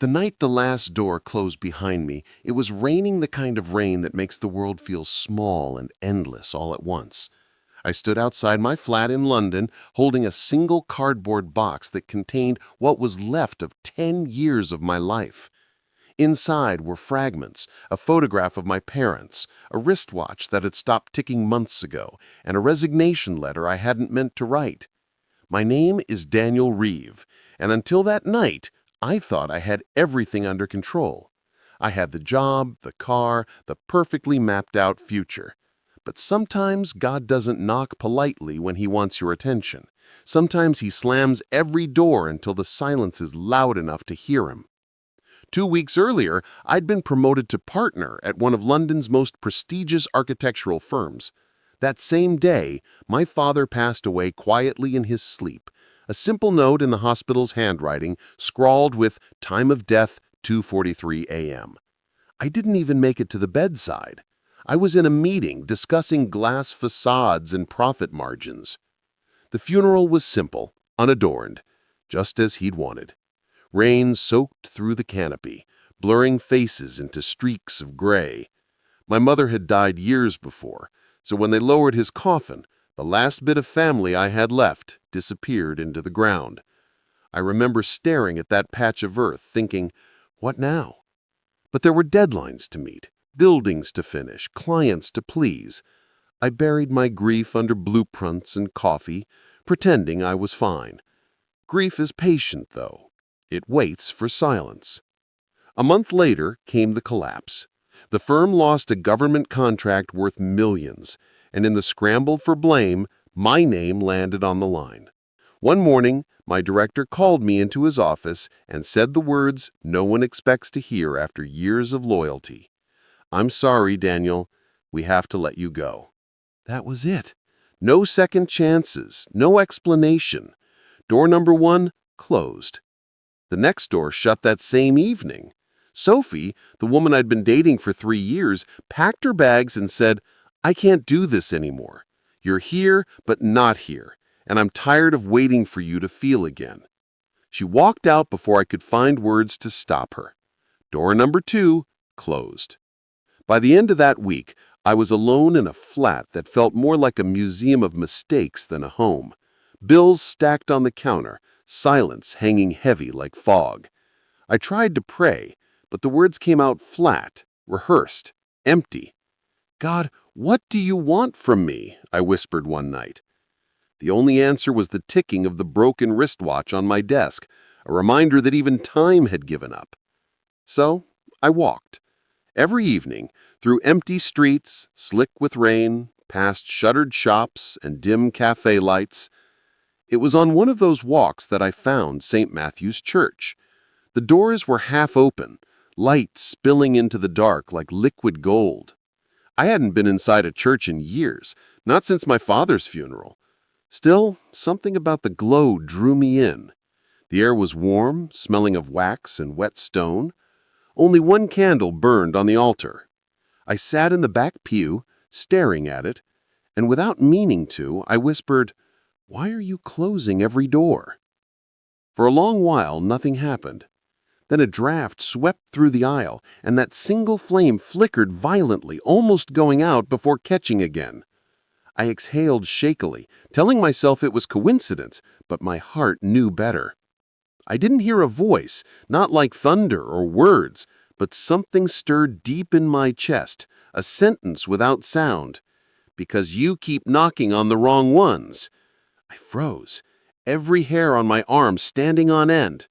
The night the last door closed behind me, it was raining the kind of rain that makes the world feel small and endless all at once. I stood outside my flat in London, holding a single cardboard box that contained what was left of 10 years of my life. Inside were fragments, a photograph of my parents, a wristwatch that had stopped ticking months ago, and a resignation letter I hadn't meant to write. My name is Daniel Reeve, and until that night, I thought I had everything under control. I had the job, the car, the perfectly mapped out future. But sometimes God doesn't knock politely when He wants your attention. Sometimes He slams every door until the silence is loud enough to hear Him. 2 weeks earlier, I'd been promoted to partner at one of London's most prestigious architectural firms. That same day, my father passed away quietly in his sleep, a simple note in the hospital's handwriting, scrawled with time of death 2:43 a.m. I didn't even make it to the bedside. I was in a meeting discussing glass facades and profit margins. The funeral was simple, unadorned, just as he'd wanted. Rain soaked through the canopy, blurring faces into streaks of gray. My mother had died years before, so when they lowered his coffin, the last bit of family I had left disappeared into the ground. I remember staring at that patch of earth, thinking, what now? But there were deadlines to meet, buildings to finish, clients to please. I buried my grief under blueprints and coffee, pretending I was fine. Grief is patient, though. It waits for silence. A month later came the collapse. The firm lost a government contract worth millions, and in the scramble for blame, my name landed on the line. One morning, my director called me into his office and said the words no one expects to hear after years of loyalty. "I'm sorry, Daniel. We have to let you go." That was it. No second chances, no explanation. Door number 1 closed. The next door shut that same evening. Sophie, the woman I'd been dating for 3 years, packed her bags and said, "I can't do this anymore. You're here, but not here, and I'm tired of waiting for you to feel again." She walked out before I could find words to stop her. Door number 2 closed. By the end of that week, I was alone in a flat that felt more like a museum of mistakes than a home. Bills stacked on the counter, silence hanging heavy like fog. I tried to pray, but the words came out flat, rehearsed, empty. "God, what do you want from me?" I whispered one night. The only answer was the ticking of the broken wristwatch on my desk, a reminder that even time had given up. So I walked. Every evening, through empty streets, slick with rain, past shuttered shops and dim cafe lights. It was on one of those walks that I found St. Matthew's Church. The doors were half open, light spilling into the dark like liquid gold. I hadn't been inside a church in years, not since my father's funeral. Still, something about the glow drew me in. The air was warm, smelling of wax and wet stone. Only one candle burned on the altar. I sat in the back pew, staring at it, and without meaning to, I whispered, "Why are you closing every door?" For a long while, nothing happened. Then a draft swept through the aisle, and that single flame flickered violently, almost going out before catching again. I exhaled shakily, telling myself it was coincidence, but my heart knew better. I didn't hear a voice, not like thunder or words, but something stirred deep in my chest, a sentence without sound. "Because you keep knocking on the wrong ones." I froze, every hair on my arm standing on end.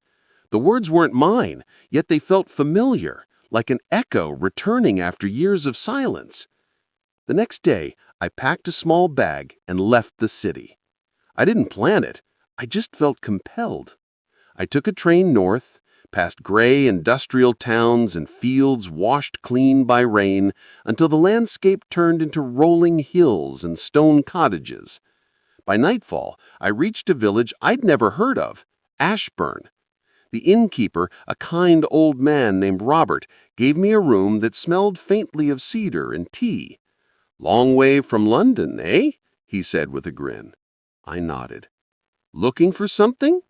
The words weren't mine, yet they felt familiar, like an echo returning after years of silence. The next day, I packed a small bag and left the city. I didn't plan it, I just felt compelled. I took a train north, past gray industrial towns and fields washed clean by rain, until the landscape turned into rolling hills and stone cottages. By nightfall, I reached a village I'd never heard of, Ashburn. The innkeeper, a kind old man named Robert, gave me a room that smelled faintly of cedar and tea. "Long way from London, eh?" he said with a grin. I nodded. "Looking for something?"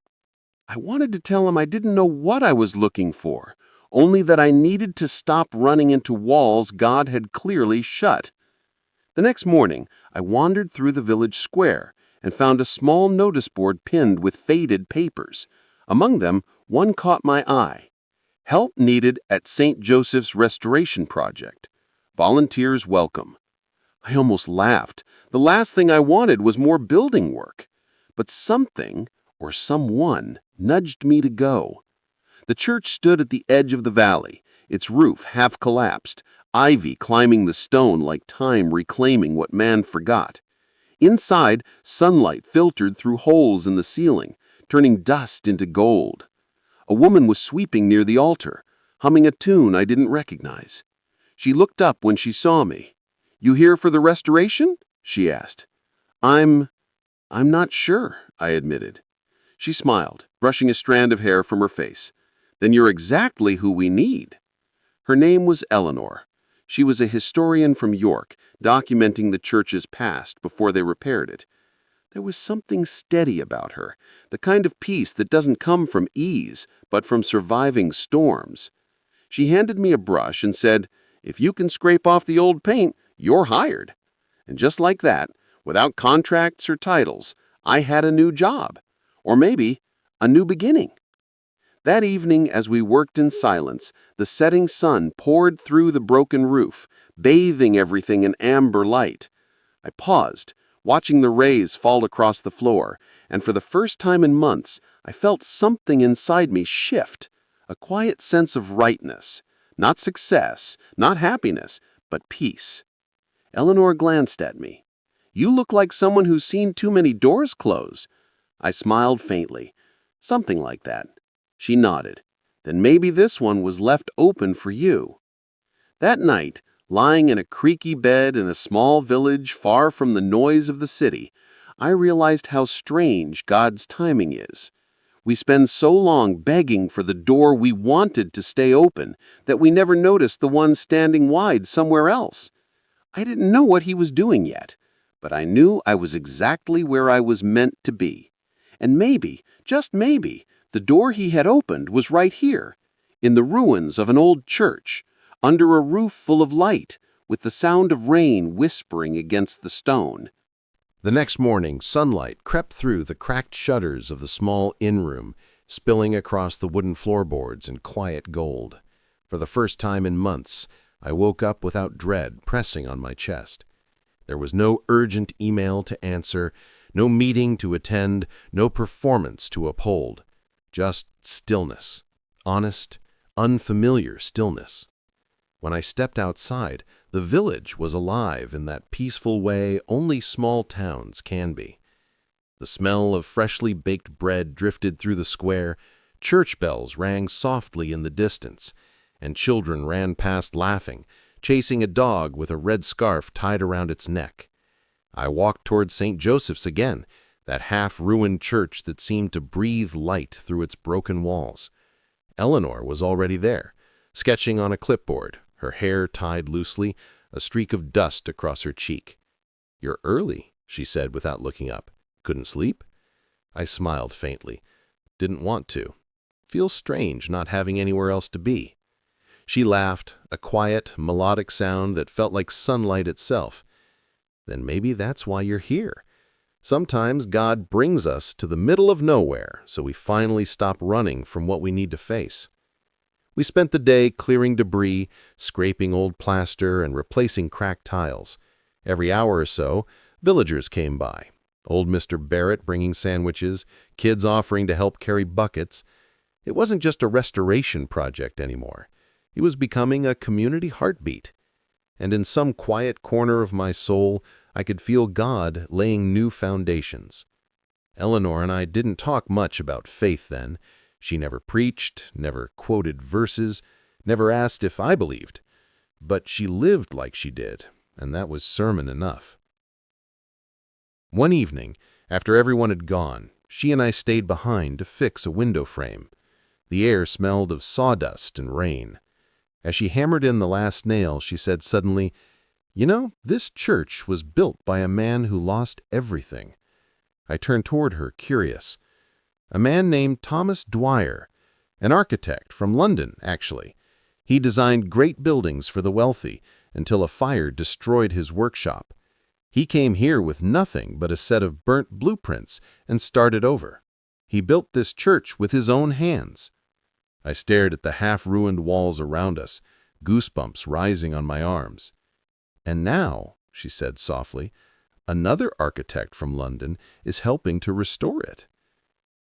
I wanted to tell him I didn't know what I was looking for, only that I needed to stop running into walls God had clearly shut. The next morning, I wandered through the village square and found a small notice board pinned with faded papers. Among them, one caught my eye. Help needed at St. Joseph's Restoration Project. Volunteers welcome. I almost laughed. The last thing I wanted was more building work. But something, or someone, nudged me to go. The church stood at the edge of the valley, its roof half collapsed, ivy climbing the stone like time reclaiming what man forgot. Inside, sunlight filtered through holes in the ceiling, turning dust into gold. A woman was sweeping near the altar, humming a tune I didn't recognize. She looked up when she saw me. "You here for the restoration?" she asked. I'm not sure," I admitted. She smiled, brushing a strand of hair from her face. "Then you're exactly who we need." Her name was Eleanor. She was a historian from York, documenting the church's past before they repaired it. There was something steady about her, the kind of peace that doesn't come from ease, but from surviving storms. She handed me a brush and said, "If you can scrape off the old paint, you're hired." And just like that, without contracts or titles, I had a new job. Or maybe a new beginning. That evening, as we worked in silence, the setting sun poured through the broken roof, bathing everything in amber light. I paused, watching the rays fall across the floor, and for the first time in months, I felt something inside me shift, a quiet sense of rightness. Not success, not happiness, but peace. Eleanor glanced at me. "You look like someone who's seen too many doors close." I smiled faintly. "Something like that." She nodded. "Then maybe this one was left open for you." That night, lying in a creaky bed in a small village far from the noise of the city, I realized how strange God's timing is. We spend so long begging for the door we wanted to stay open that we never notice the one standing wide somewhere else. I didn't know what he was doing yet, but I knew I was exactly where I was meant to be. And maybe, just maybe, the door he had opened was right here, in the ruins of an old church, under a roof full of light, with the sound of rain whispering against the stone. The next morning, sunlight crept through the cracked shutters of the small inn-room, spilling across the wooden floorboards in quiet gold. For the first time in months, I woke up without dread pressing on my chest. There was no urgent email to answer, no meeting to attend, no performance to uphold. Just stillness. Honest, unfamiliar stillness. When I stepped outside, the village was alive in that peaceful way only small towns can be. The smell of freshly baked bread drifted through the square, church bells rang softly in the distance, and children ran past laughing, chasing a dog with a red scarf tied around its neck. I walked toward St. Joseph's again, that half-ruined church that seemed to breathe light through its broken walls. Eleanor was already there, sketching on a clipboard, her hair tied loosely, a streak of dust across her cheek. "You're early," she said without looking up. "Couldn't sleep?" I smiled faintly. Didn't want to. Feels strange not having anywhere else to be. She laughed, a quiet, melodic sound that felt like sunlight itself. "Then maybe that's why you're here. Sometimes God brings us to the middle of nowhere so we finally stop running from what we need to face." We spent the day clearing debris, scraping old plaster, and replacing cracked tiles. Every hour or so, villagers came by. Old Mr. Barrett bringing sandwiches, kids offering to help carry buckets. It wasn't just a restoration project anymore. It was becoming a community heartbeat. And in some quiet corner of my soul, I could feel God laying new foundations. Eleanor and I didn't talk much about faith then. She never preached, never quoted verses, never asked if I believed. But she lived like she did, and that was sermon enough. One evening, after everyone had gone, she and I stayed behind to fix a window frame. The air smelled of sawdust and rain. As she hammered in the last nail, she said suddenly, "You know, this church was built by a man who lost everything." I turned toward her, curious. A man named Thomas Dwyer, an architect from London, actually. He designed great buildings for the wealthy until a fire destroyed his workshop. He came here with nothing but a set of burnt blueprints and started over. He built this church with his own hands. I stared at the half-ruined walls around us, goosebumps rising on my arms. And now, she said softly, another architect from London is helping to restore it.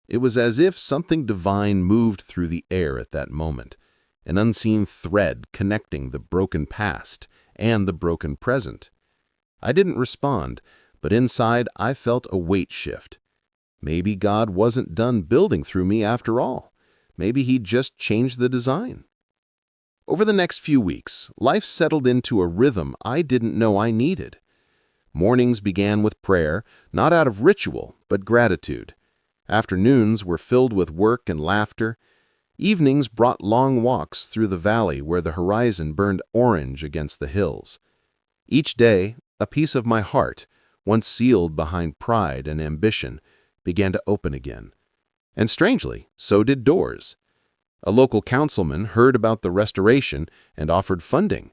It was as if something divine moved through the air at that moment, an unseen thread connecting the broken past and the broken present. I didn't respond, but inside I felt a weight shift. Maybe God wasn't done building through me after all. Maybe He'd just changed the design. Over the next few weeks, life settled into a rhythm I didn't know I needed. Mornings began with prayer, not out of ritual, but gratitude. Afternoons were filled with work and laughter. Evenings brought long walks through the valley where the horizon burned orange against the hills. Each day, a piece of my heart, once sealed behind pride and ambition, began to open again. And strangely, so did doors. A local councilman heard about the restoration and offered funding.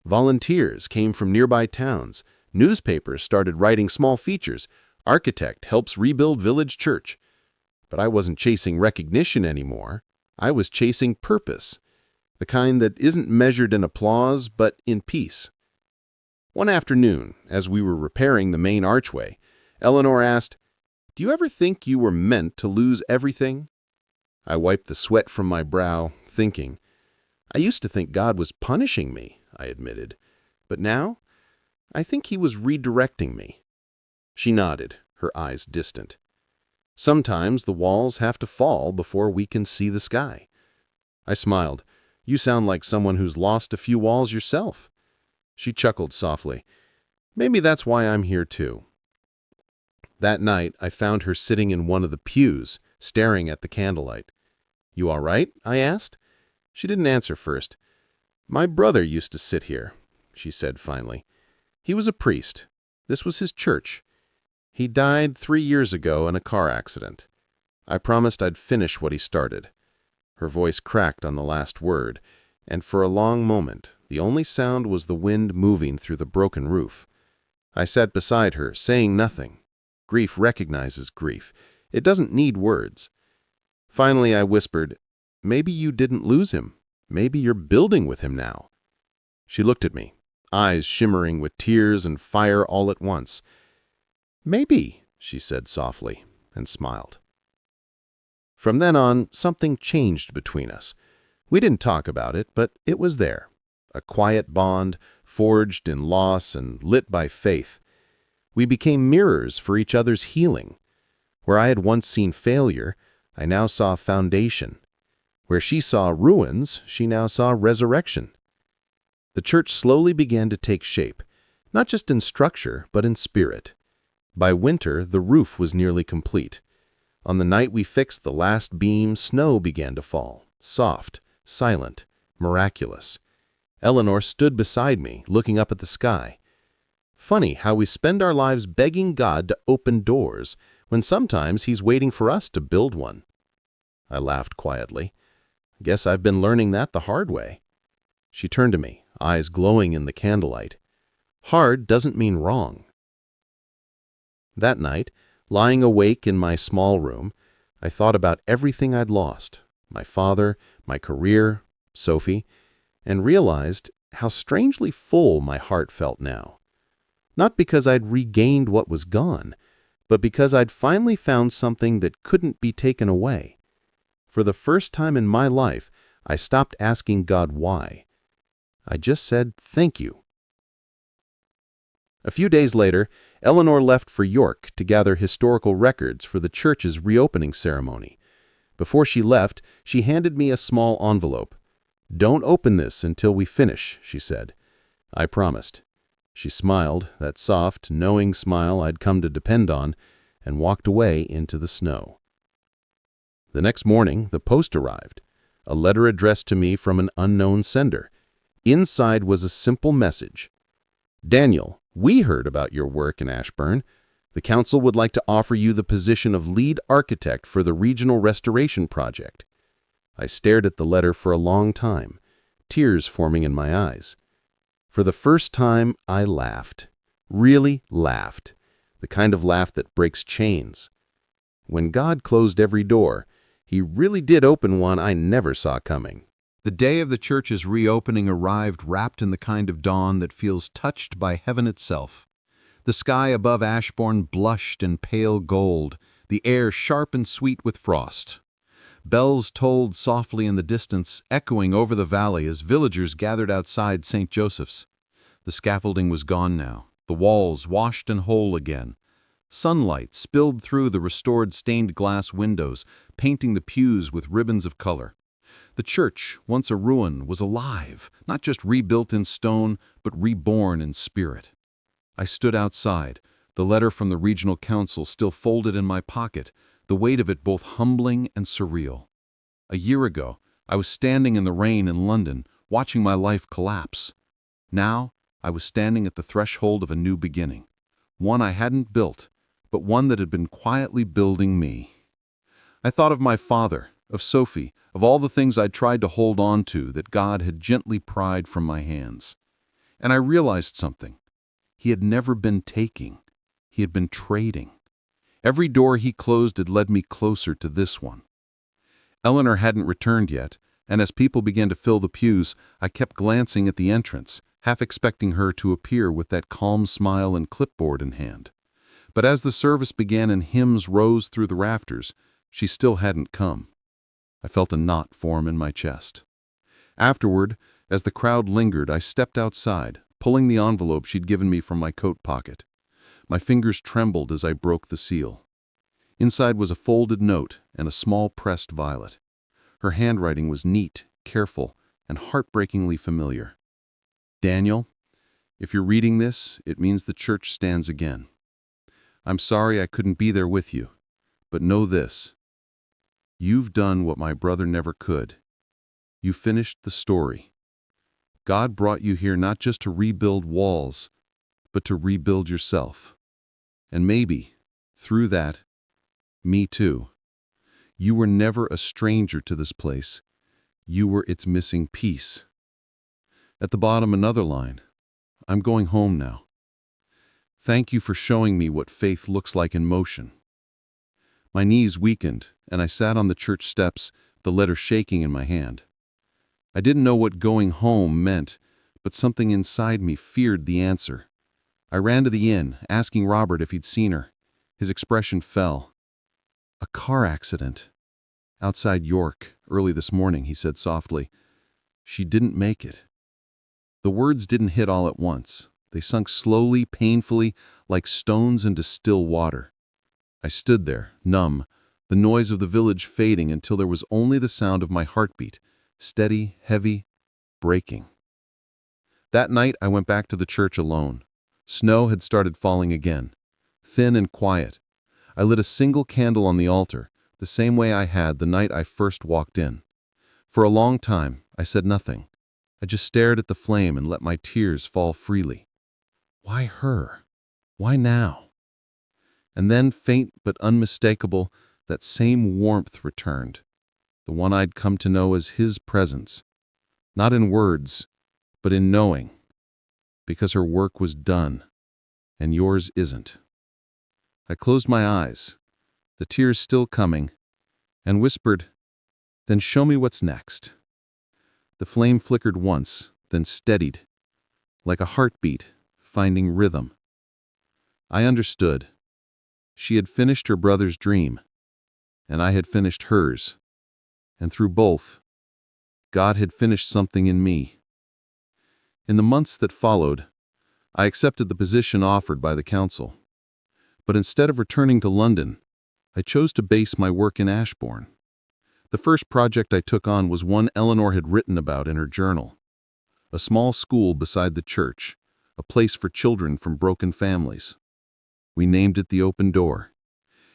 Volunteers came from nearby towns. Newspapers started writing small features. Architect helps rebuild village church. But I wasn't chasing recognition anymore. I was chasing purpose, the kind that isn't measured in applause, but in peace. One afternoon, as we were repairing the main archway, Eleanor asked, "Do you ever think you were meant to lose everything?" I wiped the sweat from my brow, thinking. I used to think God was punishing me, I admitted. But now, I think He was redirecting me. She nodded, her eyes distant. Sometimes the walls have to fall before we can see the sky. I smiled. You sound like someone who's lost a few walls yourself. She chuckled softly. Maybe that's why I'm here too. That night, I found her sitting in one of the pews, staring at the candlelight. You all right? I asked. She didn't answer first. My brother used to sit here, she said finally. He was a priest. This was his church. He died 3 years ago in a car accident. I promised I'd finish what he started. Her voice cracked on the last word, and for a long moment, the only sound was the wind moving through the broken roof. I sat beside her, saying nothing. Grief recognizes grief. It doesn't need words. Finally, I whispered, "Maybe you didn't lose him. Maybe you're building with him now." She looked at me, eyes shimmering with tears and fire all at once. "Maybe," she said softly, and smiled. From then on, something changed between us. We didn't talk about it, but it was there. A quiet bond, forged in loss and lit by faith. We became mirrors for each other's healing. Where I had once seen failure, I now saw foundation. Where she saw ruins, she now saw resurrection. The church slowly began to take shape, not just in structure, but in spirit. By winter, the roof was nearly complete. On the night we fixed the last beam, snow began to fall, soft, silent, miraculous. Eleanor stood beside me, looking up at the sky. Funny how we spend our lives begging God to open doors, when sometimes He's waiting for us to build one. I laughed quietly. Guess I've been learning that the hard way. She turned to me, eyes glowing in the candlelight. Hard doesn't mean wrong. That night, lying awake in my small room, I thought about everything I'd lost, my father, my career, Sophie, and realized how strangely full my heart felt now. Not because I'd regained what was gone, but because I'd finally found something that couldn't be taken away. For the first time in my life, I stopped asking God why. I just said, "Thank you." A few days later, Eleanor left for York to gather historical records for the church's reopening ceremony. Before she left, she handed me a small envelope. "Don't open this until we finish," she said. I promised. She smiled, that soft, knowing smile I'd come to depend on, and walked away into the snow. The next morning, the post arrived, a letter addressed to me from an unknown sender. Inside was a simple message. "Daniel, we heard about your work in Ashburn. The council would like to offer you the position of lead architect for the regional restoration project. I stared at the letter for a long time, tears forming in my eyes. For the first time, I laughed. Really laughed. The kind of laugh that breaks chains. When God closed every door, He really did open one I never saw coming. The day of the church's reopening arrived wrapped in the kind of dawn that feels touched by heaven itself. The sky above Ashbourne blushed in pale gold, the air sharp and sweet with frost. Bells tolled softly in the distance, echoing over the valley as villagers gathered outside St. Joseph's. The scaffolding was gone now, the walls washed and whole again. Sunlight spilled through the restored stained glass windows, painting the pews with ribbons of color. The church, once a ruin, was alive, not just rebuilt in stone, but reborn in spirit. I stood outside, the letter from the regional council still folded in my pocket, the weight of it both humbling and surreal. A year ago, I was standing in the rain in London, watching my life collapse. Now, I was standing at the threshold of a new beginning, one I hadn't built, but one that had been quietly building me. I thought of my father, of Sophie, of all the things I'd tried to hold on to that God had gently pried from my hands. And I realized something. He had never been taking. He had been trading. Every door he closed had led me closer to this one. Eleanor hadn't returned yet, and as people began to fill the pews, I kept glancing at the entrance, half expecting her to appear with that calm smile and clipboard in hand. But as the service began and hymns rose through the rafters, she still hadn't come. I felt a knot form in my chest. Afterward, as the crowd lingered, I stepped outside, pulling the envelope she'd given me from my coat pocket. My fingers trembled as I broke the seal. Inside was a folded note and a small pressed violet. Her handwriting was neat, careful, and heartbreakingly familiar. Daniel, if you're reading this, it means the church stands again. I'm sorry I couldn't be there with you, but know this. You've done what my brother never could. You finished the story. God brought you here not just to rebuild walls, but to rebuild yourself. And maybe, through that, me too. You were never a stranger to this place. You were its missing piece. At the bottom, another line. I'm going home now. Thank you for showing me what faith looks like in motion. My knees weakened, and I sat on the church steps, the letter shaking in my hand. I didn't know what going home meant, but something inside me feared the answer. I ran to the inn, asking Robert if he'd seen her. His expression fell. A car accident. Outside York, early this morning, he said softly. She didn't make it. The words didn't hit all at once. They sunk slowly, painfully, like stones into still water. I stood there, numb, the noise of the village fading until there was only the sound of my heartbeat, steady, heavy, breaking. That night I went back to the church alone. Snow had started falling again, thin and quiet. I lit a single candle on the altar, the same way I had the night I first walked in. For a long time, I said nothing. I just stared at the flame and let my tears fall freely. Why her? Why now? And then, faint but unmistakable, that same warmth returned, the one I'd come to know as his presence, not in words, but in knowing, because her work was done, and yours isn't. I closed my eyes, the tears still coming, and whispered, "Then show me what's next." The flame flickered once, then steadied, like a heartbeat finding rhythm. I understood. She had finished her brother's dream, and I had finished hers. And through both, God had finished something in me. In the months that followed, I accepted the position offered by the council. But instead of returning to London, I chose to base my work in Ashbourne. The first project I took on was one Eleanor had written about in her journal. A small school beside the church, a place for children from broken families. We named it the Open Door.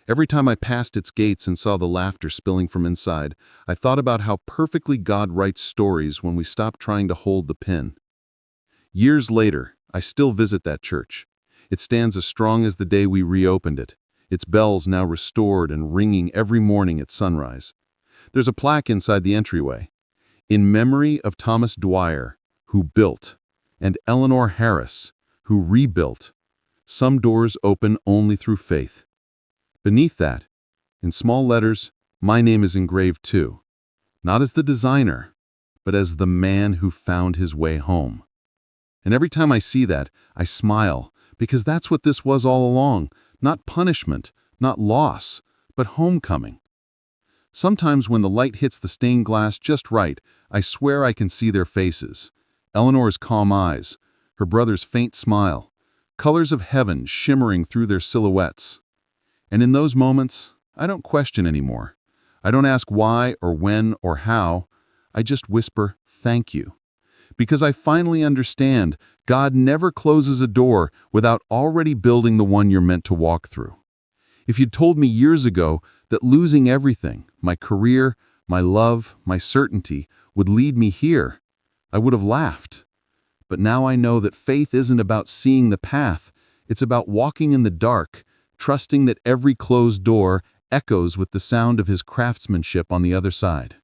Every time I passed its gates and saw the laughter spilling from inside, I thought about how perfectly God writes stories when we stop trying to hold the pen. Years later, I still visit that church. It stands as strong as the day we reopened it, its bells now restored and ringing every morning at sunrise. There's a plaque inside the entryway. In memory of Thomas Dwyer, who built, and Eleanor Harris, who rebuilt. Some doors open only through faith. Beneath that, in small letters, my name is engraved too. Not as the designer, but as the man who found his way home. And every time I see that, I smile, because that's what this was all along. Not punishment, not loss, but homecoming. Sometimes when the light hits the stained glass just right, I swear I can see their faces. Eleanor's calm eyes, her brother's faint smile, colors of heaven shimmering through their silhouettes. And in those moments, I don't question anymore. I don't ask why or when or how. I just whisper, thank you. Because I finally understand God never closes a door without already building the one you're meant to walk through. If you'd told me years ago that losing everything, my career, my love, my certainty, would lead me here, I would have laughed. But now I know that faith isn't about seeing the path. It's about walking in the dark, trusting that every closed door echoes with the sound of his craftsmanship on the other side.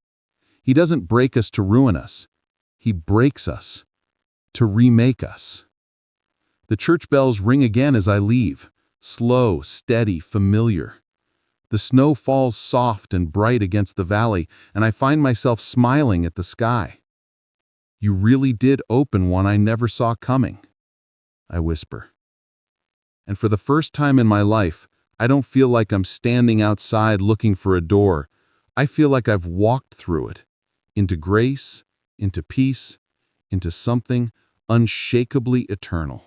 He doesn't break us to ruin us. He breaks us to remake us. The church bells ring again as I leave, slow, steady, familiar. The snow falls soft and bright against the valley, and I find myself smiling at the sky. You really did open one I never saw coming, I whisper. And for the first time in my life, I don't feel like I'm standing outside looking for a door. I feel like I've walked through it, into grace, into peace, into something unshakably eternal.